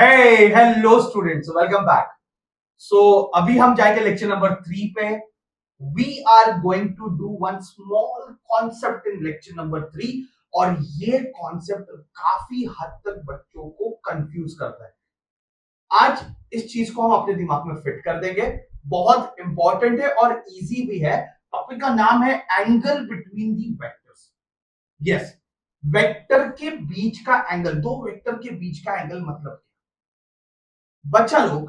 Hello students, welcome back. So अभी हम जाएंगे लेक्चर नंबर 3 पे। We are going to do one small concept in lecture number 3 और ये कॉन्सेप्ट काफी हद तक बच्चों को कंफ्यूज करता है। आज इस चीज को हम अपने दिमाग में फिट कर देंगे। बहुत इंपॉर्टेंट है और इजी भी है। टॉपिक का नाम है एंगल बिटवीन दी वेक्टर्स। यस, वेक्टर के बीच का एंगल, दो वेक्टर के बीच का एंगल मतलब क्या? बच्चा लोग,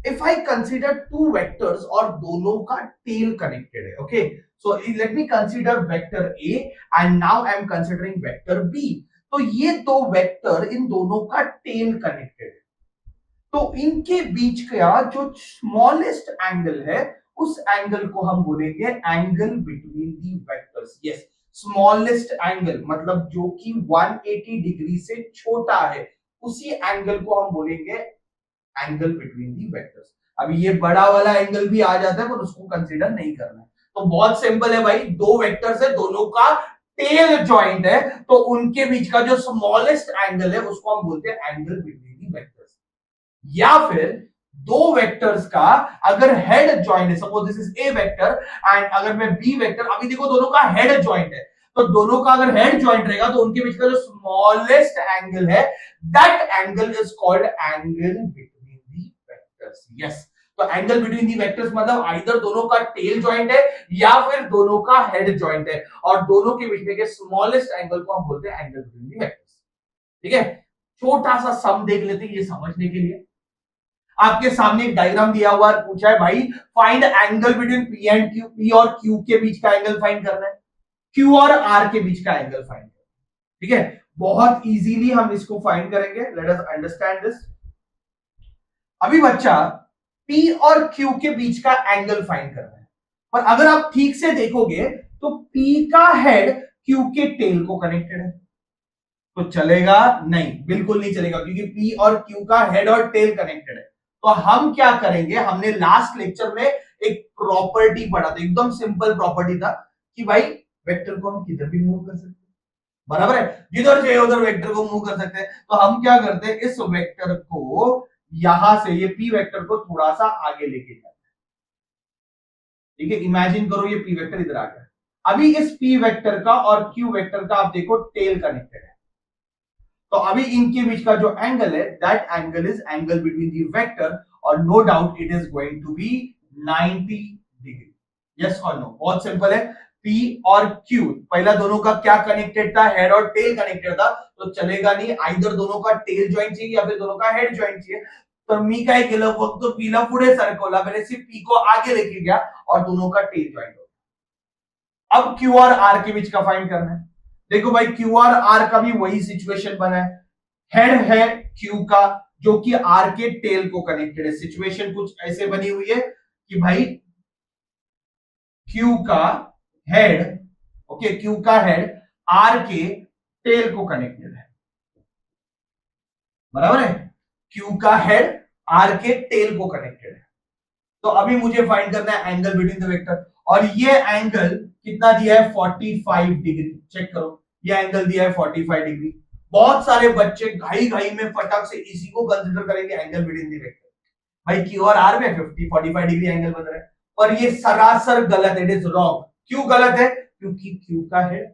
if I consider two vectors और दोनों का टेल कनेक्टेड है, okay, so let me consider vector A and now I am considering vector B. तो ये दो वेक्टर, इन दोनों का टेल कनेक्टेड है, तो इनके बीच का जो स्मॉलेस्ट एंगल है उस एंगल को हम बोलेंगे एंगल बिटवीन दी वेक्टर्स। यस, स्मॉलेस्ट एंगल मतलब जो कि 180 डिग्री से छोटा है, उसी एंगल को हम बोलेंगे एंगल बिटवीन दी वेक्टर्स। अभी ये बड़ा वाला एंगल भी आ जाता है पर उसको कंसीडर नहीं करना है। तो बहुत सिंपल है भाई, दो वेक्टर्स है, दोनों का टेल जॉइंट है, तो उनके बीच का जो स्मॉलेस्ट एंगल है उसको हम बोलते हैं एंगल बिटवीन दी वेक्टर्स। या फिर दो वेक्टर्स का अगर हेड जॉइंट है, suppose this is a vector and अगर मैं बी वेक्टर, अभी देखो दोनों का हेड जॉइंट है, तो दोनों का अगर हेड जॉइंट रहेगा तो उनके बीच का जो स्मॉलेस्ट एंगल है that angle is called angle between the vectors. Yes, तो एंगल बिटवीन दी वेक्टर्स मतलब आइदर दोनों का टेल जॉइंट है या फिर दोनों का हेड जॉइंट है, और दोनों के बीच में के स्मॉलेस्ट एंगल को हम बोलते हैं एंगल बिटवीन दी वेक्टर्स। ठीक है, छोटा सा सम देख लेते हैं ये समझने के लिए। आपके सामने एक डायग्राम दिया हुआ है, पूछा है भाई find angle between P and Q, P और क्यू के बीच का एंगल फाइंड करना है, क्यू और आर के बीच का एंगल फाइंड करना है। ठीक है, बहुत इजीली हम इसको फाइंड करेंगे। Let us understand this. अभी बच्चा P और Q के बीच का एंगल फाइंड करना है, पर अगर आप ठीक से देखोगे तो P का हेड Q के टेल को कनेक्टेड है, तो चलेगा नहीं, बिल्कुल नहीं चलेगा, क्योंकि P और Q का हेड और टेल कनेक्टेड है। तो हम क्या करेंगे, हमने लास्ट लेक्चर में एक प्रॉपर्टी पढ़ा था, एकदम सिंपल प्रॉपर्टी था कि भाई वेक्टर को हम किधर भी मूव कर सकते हैं, बराबर है, जिधर चाहिए उधर वेक्टर को मूव कर सकते हैं। तो हम क्या करते हैं, इस वेक्टर को यहां से, ये पी वेक्टर को थोड़ा सा आगे लेके जाते हैं। ठीक है, इमेजिन करो ये पी वेक्टर इधर आ गया। अभी इस पी वेक्टर का और क्यू वेक्टर का आप देखो टेल कनेक्टेड है, तो अभी इनके बीच का जो एंगल है that angle is angle between the vector, और no doubt it is going to be 90 degree. Yes और नो, बहुत सिंपल है। P और Q पहला दोनों का क्या कनेक्टेड था, हेड और टेल कनेक्टेड था, तो चलेगा नहीं, आइदर दोनों का टेल जॉइंट चाहिए या फिर दोनों का हेड जॉइंट चाहिए। तर मी काय केलं, फक्त P ला पुढे सरकवला, मैंने सिर्फ P को आगे लेके गया और दोनों का टेल जॉइंट हो गया। अब Q और R के बीच का फाइंड करना है। देखो भाई Q और R का भी वही सिचुएशन बना है, हेड है Q का जो कि R के टेल को कनेक्टेड है। सिचुएशन कुछ ऐसे बनी हुई है कि भाई Q का हेड, ओके, Q का हेड R के टेल को कनेक्टेड है, बराबर है, Q का हेड R के टेल को कनेक्टेड है। तो अभी मुझे फाइंड करना है एंगल बिटवीन द वेक्टर, और ये एंगल कितना दिया है, 45 डिग्री। चेक करो, ये एंगल दिया है 45 डिग्री। बहुत सारे बच्चे घाई घाई में फटाक से इसी को कंसीडर करेंगे एंगल बिटवीन द वेक्टर। भाई Q और R में 45 डिग्री एंगल बन रहा है, पर ये सरासर गलत है, इट इज रॉन्ग। क्यों गलत है, क्योंकि Q का हेड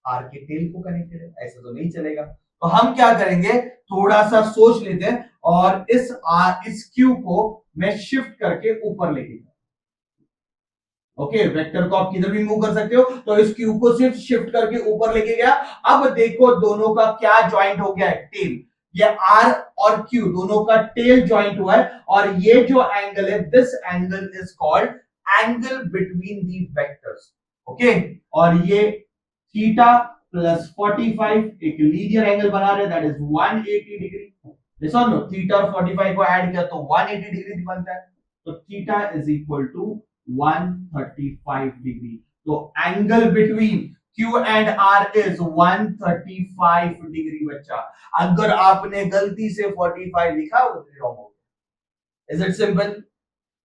R के टेल को कनेक्टेड है, ऐसा तो नहीं चलेगा। तो हम क्या करेंगे, थोड़ा सा सोच लेते हैं और इस Q को मैं शिफ्ट करके ऊपर लेके जाऊं। ओके, वेक्टर को आप किधर भी मूव कर सकते हो, तो इस Q को सिर्फ शिफ्ट करके ऊपर लेके गया। अब देखो दोनों का क्या ज्वाइंट हो गया है, टेल। ये R और Q दोनों का टेल ज्वाइंट हुआ है, और ये जो एंगल है, this angle is called angle between the vectors. Okay, और ये थीटा प्लस 45 एक लीनियर एंगल बना रहे, दैट इज 180 डिग्री। देखो नो, थीटा और 45 को ऐड किया तो 180 डिग्री बनता है, तो theta is equal to 135 degree. तो angle between Q and R is 135 degree. बच्चा, अगर आपने गलती से 45 लिखा वो रॉन्ग हो गया। Is it simple?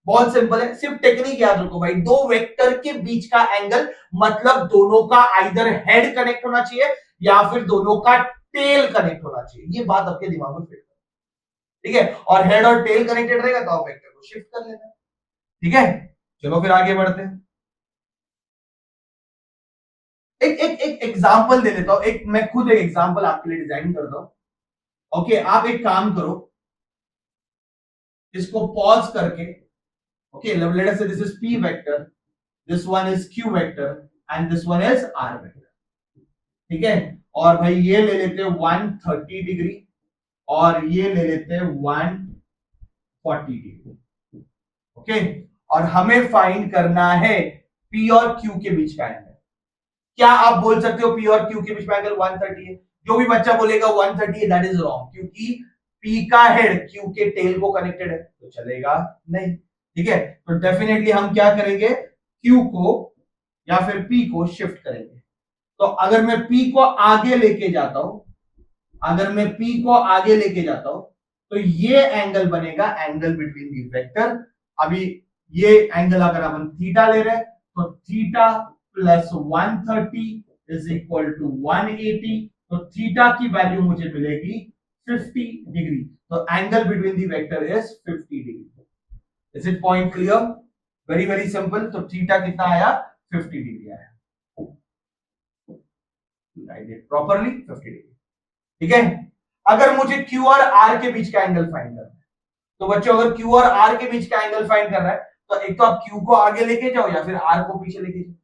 बहुत सिंपल है, सिर्फ टेक्निक याद रखो भाई, दो वेक्टर के बीच का एंगल मतलब दोनों का आइदर हेड कनेक्ट होना चाहिए या फिर दोनों का टेल कनेक्ट होना चाहिए। ये बात आपके दिमाग में फिट करो। ठीक है, और हेड और टेल कनेक्टेड रहेगा तो आप वेक्टर को शिफ्ट कर लेना। ठीक है, चलो फिर आगे बढ़ते हैं। एक एक एक एग्जांपल दे देता हूं, एक मैं खुद एक एग्जांपल आपके लिए डिजाइन करता हूं। ओके, आप एक काम करो, इसको पॉज करके, ओके, लेट अस से this is p vector, this one is q vector and this one is r vector. ठीक है, और भाई ये ले लेते हैं 130 डिग्री और ये ले लेते हैं 140 डिग्री। ओके, और हमें फाइंड करना है p और q के बीच का एंगल। क्या आप बोल सकते हो p और q के बीच में एंगल 130 है? जो भी बच्चा बोलेगा 130 है, दैट इज रॉन्ग, क्योंकि p का हेड q के टेल को कनेक्टेड है, तो चलेगा नहीं। ठीक है, तो डेफिनेटली हम क्या करेंगे, q को या फिर p को शिफ्ट करेंगे। तो अगर मैं p को आगे लेके जाता हूं, अगर मैं p को आगे लेके जाता हूं, तो ये एंगल बनेगा एंगल बिटवीन दी वेक्टर। अभी ये एंगल अगर अपन थीटा ले रहे हैं, तो theta plus 130 is equal to 180, तो थीटा की वैल्यू मुझे मिलेगी 50 डिग्री। तो angle between the vector is 50 degree. Is it point clear? Very very simple. तो थीटा कितना आया? 50 डिग्री आया। Right it properly 50 degree. ठीक है, अगर मुझे Q और R के बीच का एंगल फाइंड करना है, तो बच्चों अगर Q और R के बीच का एंगल फाइंड करना है, तो एक तो आप Q को आगे लेके जाओ या फिर R को पीछे लेके जाओ।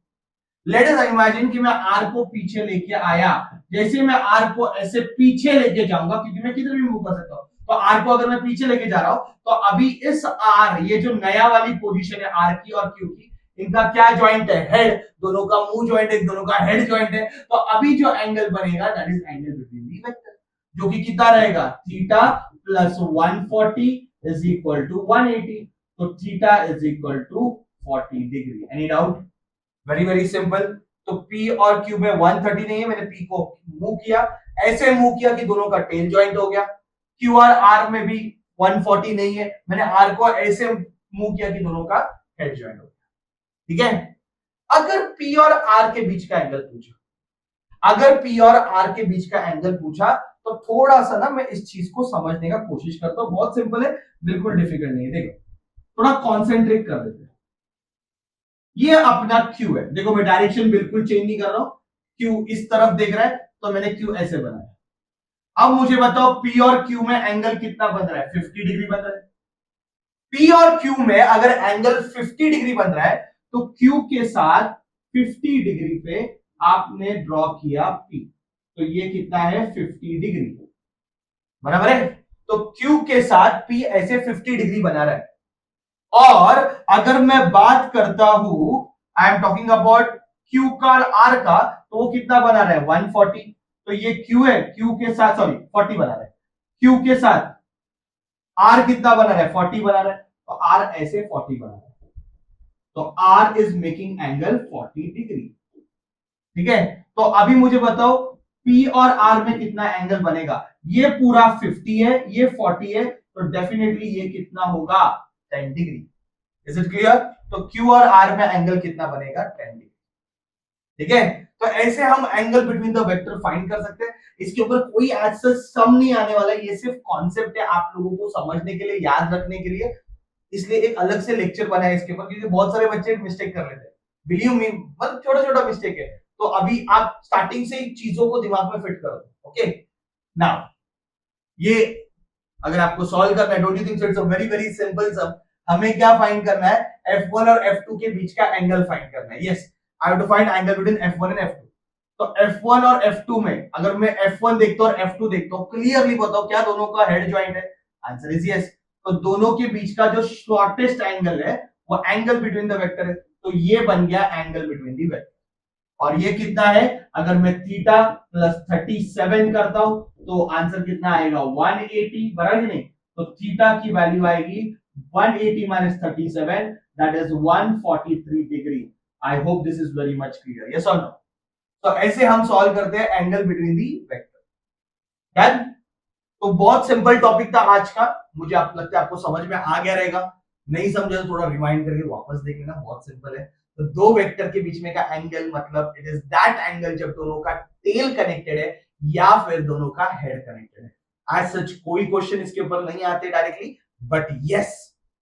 लेट अस इमेजिन कि मैं R को पीछे लेके आया, जैसे मैं R को ऐसे पीछे लेके जाऊंगा, क्योंकि मैं किधर भी मूव कर सकता हूं, तो R को अगर मैं पीछे लेके जा रहा हूं, तो अभी इस R, ये जो नया वाली पोजीशन है R की और Q की, इनका क्या ज्वाइंट है? हेड। दोनों का मुंह ज्वाइंट है, दोनों का हेड ज्वाइंट है। तो अभी जो एंगल बनेगा that is angle between the vector, जो कि कितना रहेगा? Theta plus 140 is equal to 180। तो theta is equal to 40 degree. Any doubt? Very very simple. तो P और Q में 130 नहीं है, मैंने P को मूव किया, ऐसे मूव किया कि दोनों का टेल ज्वाइंट हो गया। Q और R में भी 140 नहीं है, मैंने R को ऐसे मूव किया कि दोनों का हेड ज्वाइंट हो गया। ठीक है, अगर P और R के बीच का एंगल पूछा, अगर P और R के बीच का एंगल पूछा, तो थोड़ा सा ना मैं इस चीज को समझने का कोशिश करता हूं। बहुत सिंपल है, बिल्कुल डिफिकल्ट नहीं है। देखो, थोड़ा कॉन्सेंट्रेट कर देते हैं। ये अपना Q है, देखो मैं डायरेक्शन बिल्कुल चेंज नहीं कर रहा हूं। Q इस तरफ देख रहा है, तो मैंने Q ऐसे बनाया। अब मुझे बताओ P और Q में एंगल कितना बन रहा है? 50 डिग्री बन रहा है। P और Q में अगर एंगल 50 डिग्री बन रहा है, तो Q के साथ 50 डिग्री पे आपने ड्रॉ किया P, तो ये कितना है? 50 डिग्री, बराबर है। तो Q के साथ P ऐसे 50 डिग्री बना रहा है। और अगर मैं बात करता हूं, I am talking about Q का R का, तो वो कितना बना रहा है? 140। तो ये Q है, Q के साथ, सॉरी 40 बना रहा है, Q के साथ R कितना बना रहा है? 40 बना रहा है, तो R ऐसे 40 बना रहा है, तो R is making angle 40 degree. ठीक है, तो अभी मुझे बताओ P और R में कितना एंगल बनेगा? ये पूरा 50 है, ये 40 है, तो डेफिनेटली ये कितना होगा? 10 डिग्री। Is it clear? तो Q और R में एंगल कितना बनेगा? 10 डिग्री। ठीक है, तो ऐसे हम angle between the vector find कर सकते हैं। इसके ऊपर कोई एज सच सम नहीं आने वाला, ये सिर्फ कॉन्सेप्ट है आप लोगों को समझने के लिए, याद रखने के लिए। इसलिए एक अलग से लेक्चर बना है इसके ऊपर, क्योंकि बहुत सारे बच्चे मिस्टेक कर लेते हैं, बिलीव मी, मतलब छोटा छोटा मिस्टेक है। तो अभी आप स्टार्टिंग से ही चीजों को दिमाग में फिट करो। ओके, नाउ ये अगर आपको सॉल्व करना है, don't you think it's a very very simple सम? हमें क्या फाइंड करना है? F1 और F2 के बीच का एंगल फाइंड करना है। Yes, I have to find angle between F1 and F2। तो F1 और F2 में अगर मैं F1 देखता हूं और F2 देखता हूं, क्लियरली बताओ क्या दोनों का हेड ज्वाइंट है? Answer is yes. तो दोनों के बीच का जो शॉर्टेस्ट एंगल है वो एंगल बिटवीन द वेक्टर है, तो ये बन गया एंगल बिटवीन द वेक्टर। और ये कितना है? अगर मैं थीटा प्लस 37 करता हूं, तो आंसर कितना आएगा? 180, बराबर नहीं? तो थीटा की वैल्यू आएगी 180 minus 37, that is 143 degree. I hope this is very much clear. Yes और नो? तो ऐसे हम सॉल्व करते हैं angle between the vector. Done? तो बहुत सिंपल टॉपिक था आज का, मुझे आप लगता है आपको समझ में आ गया रहेगा। नहीं समझा तो थोड़ा रिमाइंड करके वापस देख लेना, बहुत सिंपल है। तो दो वेक्टर के बीच में का एंगल मतलब इट इज दैट एंगल जब दोनों का टेल कनेक्टेड है या फिर दोनों का हेड कनेक्टेड है। एज सच कोई क्वेश्चन इसके ऊपर नहीं आते डायरेक्टली, बट यस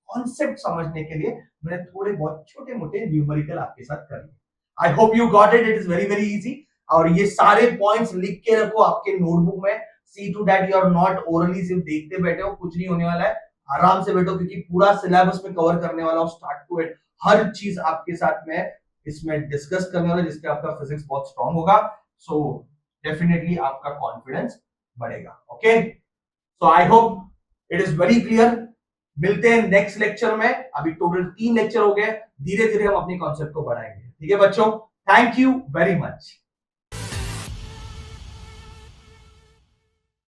कॉन्सेप्ट समझने के लिए मैंने थोड़े बहुत छोटे मोटे न्यूमेरिकल आपके साथ कर लिए। I hope you got it, it is very very easy. और ये सारे पॉइंट्स लिख के रखो आपके नोटबुक में, see to that you are not orally सिर्फ देखते बैठे हो, कुछ नहीं होने वाला है, आराम से बैठो क्योंकि पूरा सिलेबस में कवर करने वाला हूं स्टार्ट टू एंड, हर चीज आपके साथ में इसमें डिस्कस करने वाला, जिससे आपका फिजिक्स बहुत स्ट्रांग होगा। सो डेफिनेटली आपका कॉन्फिडेंस बढ़ेगा। Okay, so I hope it is very clear. मिलते हैं नेक्स्ट लेक्चर में, अभी टोटल 3 लेक्चर हो गए, धीरे धीरे हम अपने कॉन्सेप्ट को बढ़ाएंगे। ठीक है बच्चों, थैंक यू वेरी मच।